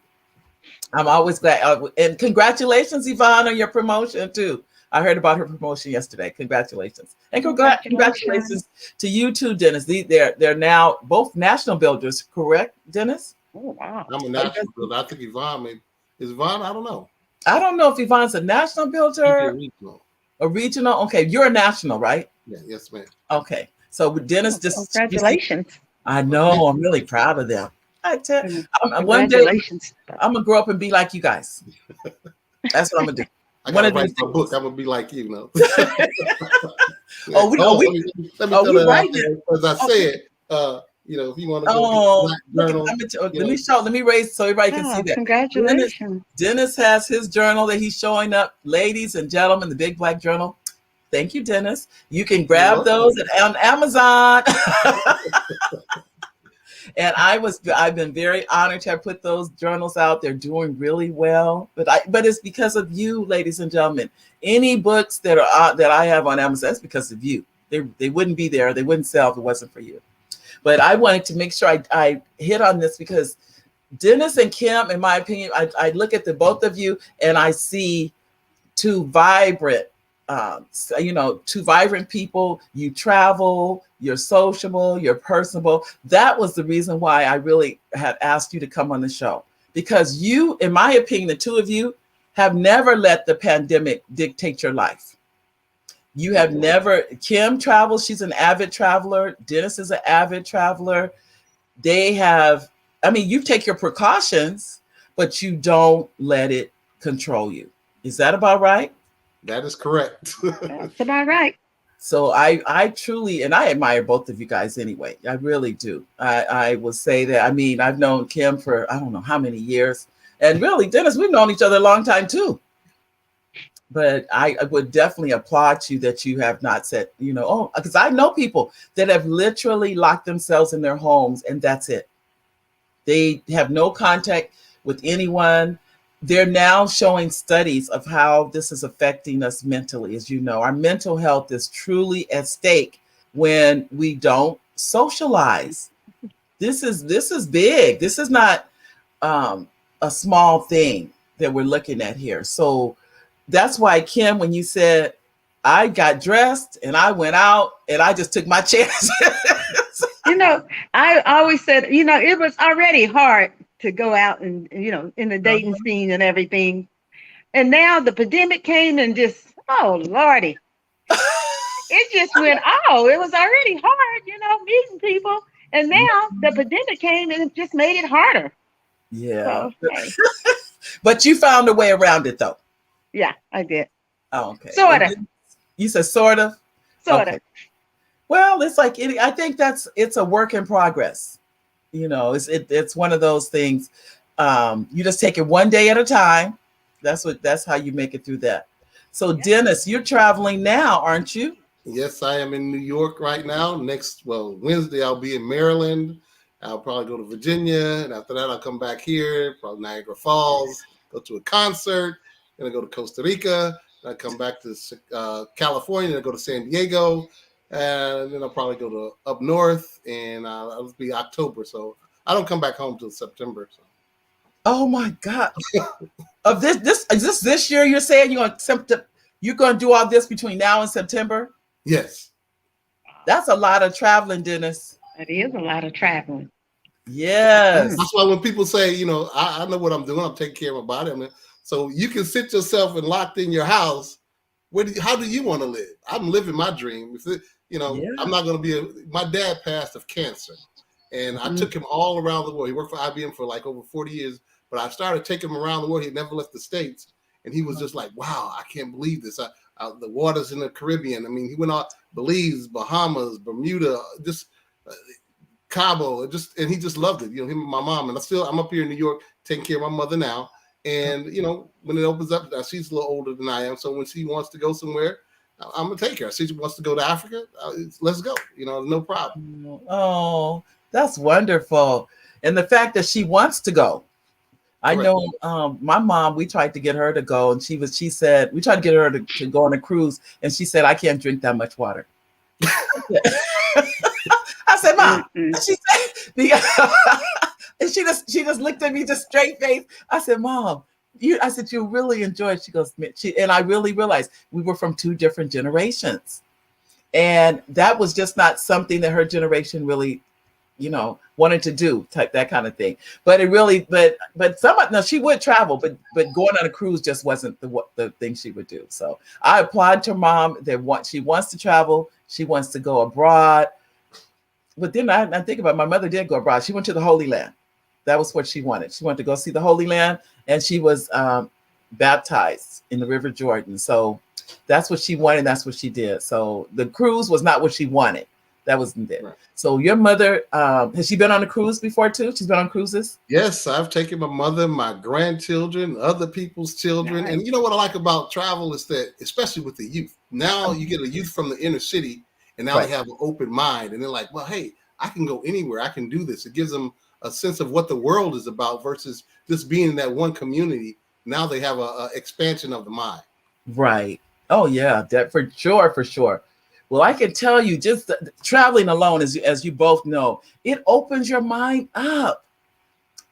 I'm always glad. And congratulations, Yvonne, on your promotion too. I heard about her promotion yesterday. Congratulations. And congratulations to you too, Dennis. They're now both national builders, correct, Dennis? Oh, wow. I'm a national builder. I think Yvonne is Yvonne? I don't know. I don't know if Yvonne's a national builder. A regional. Okay, you're a national, right? Yeah, yes, ma'am. Okay. So Dennis congratulations. I know, I'm really proud of them. One day I'm gonna grow up and be like you guys. That's what I'm gonna do. I gotta write my book. I'm gonna be like you, know. Let me tell you right there. As I said, if you want to go Black Journal, let me raise so everybody can see that. Congratulations. Dennis has his journal that he's showing up, ladies and gentlemen, the Big Black Journal. Thank you, Dennis. You can grab those on Amazon. And I've been very honored to have put those journals out. They're doing really well, but it's because of you, ladies and gentlemen. Any books that I have on Amazon, that's because of you. They wouldn't be there. They wouldn't sell if it wasn't for you. But I wanted to make sure I hit on this because Dennis and Kim, in my opinion, I look at the both of you and I see two vibrant people. You travel, you're sociable, you're personable. That was the reason why I really had asked you to come on the show, because you, in my opinion, the two of you have never let the pandemic dictate your life. You have never. Kim travels, she's an avid traveler. Dennis is an avid traveler. You take your precautions, but you don't let it control you. Is that about right? That is correct. That's about right. So I truly, and I admire both of you guys anyway. I really do. I will say that. I mean, I've known Kim for I don't know how many years, and really, Dennis, we've known each other a long time too. But I would definitely applaud you that you have not said, oh, because I know people that have literally locked themselves in their homes and that's it. They have no contact with anyone. They're now showing studies of how this is affecting us mentally. As you know, our mental health is truly at stake when we don't socialize. This is big. This is not a small thing that we're looking at here. So that's why, Kim, when you said I got dressed and I went out and I just took my chance. I always said, it was already hard to go out and, in the dating scene and everything. And now the pandemic came and just, oh, Lordy. It just went, it was already hard, meeting people. And now the pandemic came and it just made it harder. Yeah. So, hey. But you found a way around it, though. Yeah, I did. Oh, okay. Sort of. You said sort of? Sort of. Well, it's like, I think it's a work in progress. It's one of those things. You just take it one day at a time. That's how you make it through that. So Dennis, you're traveling now, aren't you? Yes, I am in New York right now. Wednesday I'll be in Maryland. I'll probably go to Virginia, and after that I'll come back here, probably Niagara Falls, go to a concert. Gonna go to Costa Rica. I come back to California. I go to San Diego, and then I'll probably go to up north, and it'll be October. So I don't come back home till September. So. Oh my God! Of this year? You're saying you're going to do all this between now and September? Yes. That's a lot of traveling, Dennis. It is a lot of traveling. Yes. That's why when people say, I know what I'm doing. I'm taking care of my body. So you can sit yourself and locked in your house. How do you want to live? I'm living my dream. I'm not going to be my dad passed of cancer, and I took him all around the world. He worked for IBM for like over 40 years, but I started taking him around the world. He never left the States, and he was just like, wow, I can't believe this. The waters in the Caribbean. I mean, he went out Belize, Bahamas, Bermuda, just Cabo, and he just loved it. Him and my mom, and I'm up here in New York taking care of my mother now. And, when it opens up, she's a little older than I am. So when she wants to go somewhere, I'm going to take her. She wants to go to Africa. Let's go. No problem. Oh, that's wonderful. And the fact that she wants to go. Correct. I know my mom, we tried to get her to go. And she said, we tried to get her to go on a cruise. And she said, I can't drink that much water. I said, Mom, and she said, and she just looked at me, just straight face. I said, Mom, I said, you really enjoyed. She goes, and I really realized we were from two different generations. And that was just not something that her generation really, wanted to do, that kind of thing. But it really, but she would travel, but going on a cruise just wasn't the thing she would do. So I applaud her mom that she wants to travel. She wants to go abroad. But then I think about it, my mother did go abroad. She went to the Holy Land. That was what she wanted. She wanted to go see the Holy Land, and she was baptized in the River Jordan. So that's what she wanted. That's what she did. So the cruise was not what she wanted. That wasn't it. Right. So your mother, has she been on a cruise before too? She's been on cruises? Yes, I've taken my mother, my grandchildren, other people's children. Nice. And what I like about travel is that, especially with the youth, now you get a youth from the inner city, and now they have an open mind, and they're like, well, hey, I can go anywhere. I can do this. It gives them a sense of what the world is about versus just being in that one community. Now they have a expansion of the mind. Right. Oh yeah, that for sure. Well, I can tell you, just traveling alone, as you both know, it opens your mind up.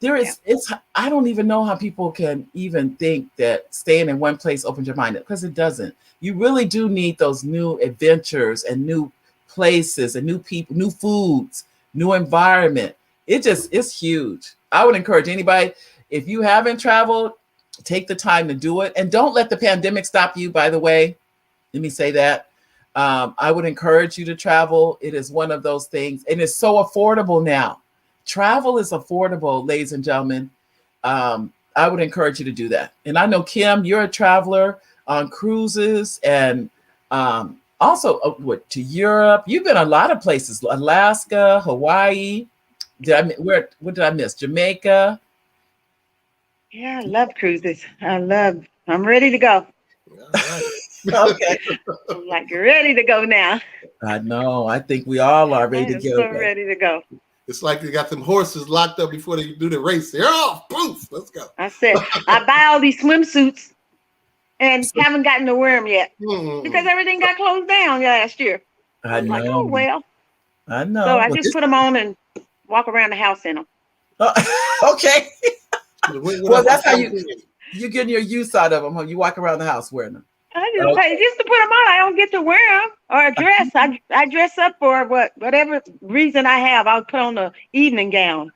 I don't even know how people can even think that staying in one place opens your mind up, because it doesn't. You really do need those new adventures and new places and new people, new foods, new environment. It's huge. I would encourage anybody, if you haven't traveled, take the time to do it. And don't let the pandemic stop you, by the way. Let me say that. I would encourage you to travel. It is one of those things. And it's so affordable now. Travel is affordable, ladies and gentlemen. I would encourage you to do that. And I know, Kim, you're a traveler on cruises and also what, to Europe. You've been a lot of places, Alaska, Hawaii. What did I miss? Jamaica. Yeah, I love cruises. I'm ready to go. All right. Okay. I'm like ready to go now. I know. I think we all are I ready to am go. so ready to go. It's like they got them horses locked up before they do the race. They're off. Poof. Let's go. I said, I buy all these swimsuits and haven't gotten to wear them yet because everything got closed down last year. I I'm like, know. oh, well. I know. So I just put them on and walk around the house in them. Okay. Well, that's how you're getting your use out of them. Huh? You walk around the house wearing them. Just to put them on. I don't get to wear them or a dress. I dress up for whatever reason I have. I'll put on the evening gown.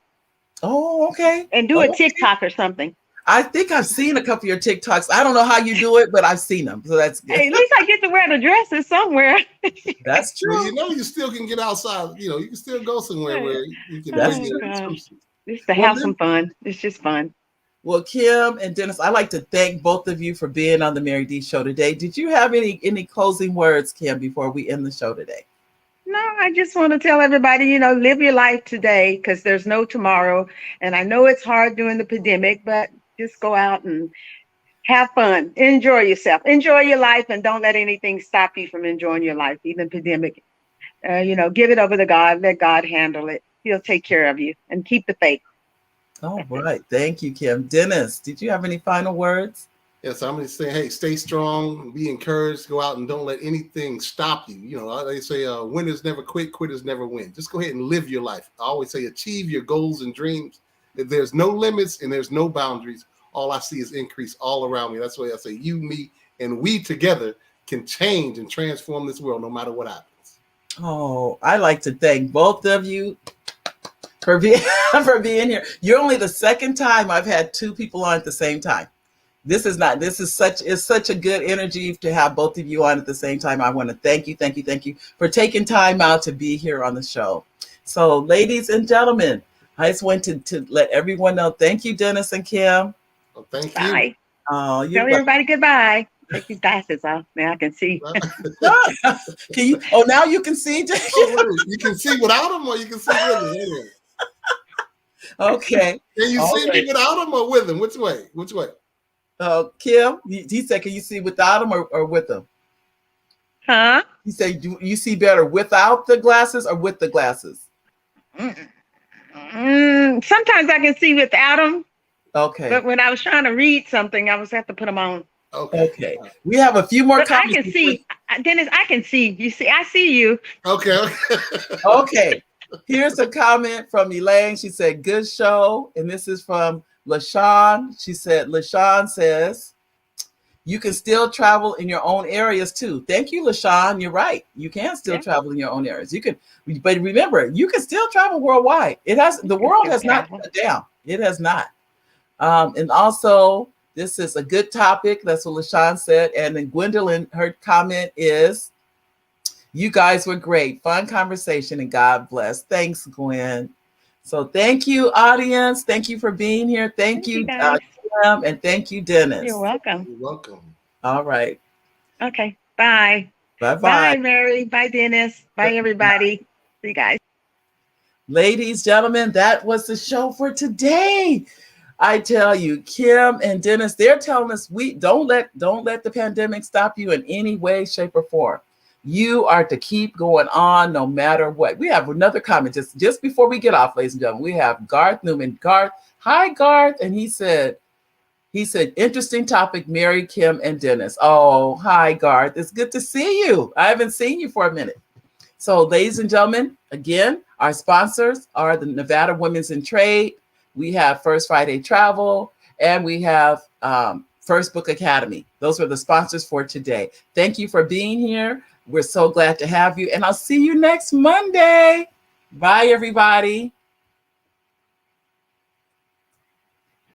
Oh, okay. And do a TikTok or something. I think I've seen a couple of your TikToks. I don't know how you do it, but I've seen them. So that's good. Hey, at least I get to wear the dresses somewhere. That's true. Well, you know, you still can get outside. You know, you can still go somewhere where you can. It's to have some fun. It's just fun. Well, Kim and Dennis, I'd like to thank both of you for being on the Mary D Show today. Did you have any closing words, Kim, before we end the show today? No, I just want to tell everybody, live your life today because there's no tomorrow. And I know it's hard during the pandemic, but just go out and have fun. Enjoy yourself. Enjoy your life and don't let anything stop you from enjoying your life, even pandemic. Give it over to God. Let God handle it. He'll take care of you and keep the faith. All right. Thank you, Kim. Dennis, did you have any final words? Yes, I'm going to say, hey, stay strong, be encouraged, go out and don't let anything stop you. You know, they say winners never quit, quitters never win. Just go ahead and live your life. I always say achieve your goals and dreams. If there's no limits and there's no boundaries, all I see is increase all around me. That's why I say you, me, and we together can change and transform this world no matter what happens. Oh, I'd like to thank both of you for being here. You're only the second time I've had two people on at the same time. This is such a good energy to have both of you on at the same time. I want to thank you for taking time out to be here on the show. So, ladies and gentlemen, I just want to let everyone know. Thank you, Dennis and Kim. Well, thank you. Bye. Oh, tell everybody goodbye. Take these glasses off. Now I can see. Can you? Oh, now you can see. You can see without them, or you can see with them. Okay. Can you see me without them or with them? Which way? Kim, he said, can you see without them or with them? Huh? He said, do you see better without the glasses or with the glasses? Sometimes I can see without them. Okay. But when I was trying to read something, I was have to put them on. Okay. We have a few more comments. I can see, Dennis, I can see. You see, I see you. Okay. Okay. Here's a comment from Elaine. She said, good show. And this is from LaShawn. She said, LaShawn says, you can still travel in your own areas too. Thank you, LaShawn. You're right. You can still travel in your own areas. You can, but remember, you can still travel worldwide. The world has not shut down. It has not. And also, this is a good topic. That's what LaShawn said. And then Gwendolyn, her comment is, you guys were great. Fun conversation and God bless. Thanks, Gwen. So thank you, audience. Thank you for being here. Thank you, Kim, and thank you, Dennis. You're welcome. You're welcome. All right. Okay. Bye. Bye-bye. Bye, Mary. Bye, Dennis. Bye, everybody. See you guys. Ladies, gentlemen, that was the show for today. I tell you, Kim and Dennis, they're telling us don't let the pandemic stop you in any way, shape, or form. You are to keep going on no matter what. We have another comment just before we get off, ladies and gentlemen. We have Garth Newman. Garth, hi, Garth. And he said, interesting topic, Mary, Kim, and Dennis. Oh, hi, Garth. It's good to see you. I haven't seen you for a minute. So, ladies and gentlemen, again, our sponsors are the Nevada Women's in Trade. We have First Friday Travel, and we have First Book Academy. Those are the sponsors for today. Thank you for being here. We're so glad to have you, and I'll see you next Monday. Bye, everybody.